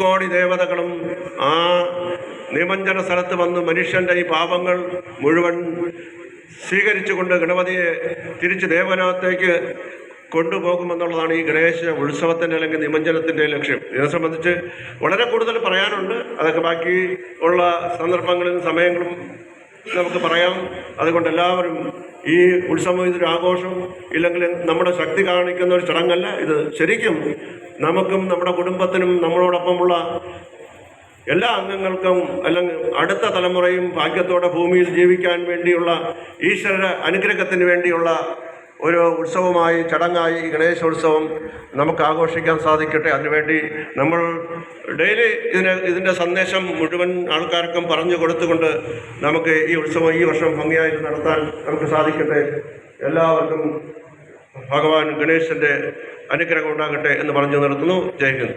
കോടി ദേവതകളും ആ നിമഞ്ജന സ്ഥലത്ത് വന്ന് മനുഷ്യൻ്റെ ഈ പാപങ്ങൾ മുഴുവൻ സ്വീകരിച്ചുകൊണ്ട് ഗണപതിയെ തിരിച്ച് ദേവലോകത്തേക്ക് കൊണ്ടുപോകുമെന്നുള്ളതാണ് ഈ ഗണേശ ഉത്സവത്തിൻ്റെ അല്ലെങ്കിൽ നിമഞ്ജനത്തിൻ്റെ ലക്ഷ്യം. ഇതിനെ സംബന്ധിച്ച് വളരെ കൂടുതൽ പറയാനുണ്ട്. അതൊക്കെ ബാക്കി ഉള്ള സന്ദർഭങ്ങളിലും സമയങ്ങളും നമുക്ക് പറയാം. അതുകൊണ്ട് എല്ലാവരും ഈ ഉത്സവം ഇതൊരു ആഘോഷം ഇല്ലെങ്കിൽ നമ്മുടെ ശക്തി കാണിക്കുന്ന ഒരു ചടങ്ങല്ല. ഇത് ശരിക്കും നമുക്കും നമ്മുടെ കുടുംബത്തിനും നമ്മളോടൊപ്പമുള്ള എല്ലാ അംഗങ്ങൾക്കും അല്ലെങ്കിൽ അടുത്ത തലമുറയും ഭാഗ്യത്തോടെ ഭൂമിയിൽ ജീവിക്കാൻ വേണ്ടിയുള്ള ഈശ്വര അനുഗ്രഹത്തിന് വേണ്ടിയുള്ള ഒരു ഉത്സവമായി ചടങ്ങായി ഈ ഗണേശോത്സവം നമുക്ക് ആഘോഷിക്കാൻ സാധിക്കട്ടെ. അതിനുവേണ്ടി നമ്മൾ ഡെയിലി ഇതിൻ്റെ സന്ദേശം മുഴുവൻ ആൾക്കാർക്കും പറഞ്ഞു കൊടുത്തുകൊണ്ട് നമുക്ക് ഈ ഉത്സവം ഈ വർഷം ഭംഗിയായി നടത്താൻ നമുക്ക് സാധിക്കട്ടെ. എല്ലാവർക്കും ഭഗവാൻ ഗണേശൻ്റെ അനുഗ്രഹം ഉണ്ടാകട്ടെ എന്ന് പറഞ്ഞു നിർത്തുന്നു. ജയ് ഹിന്ദ്.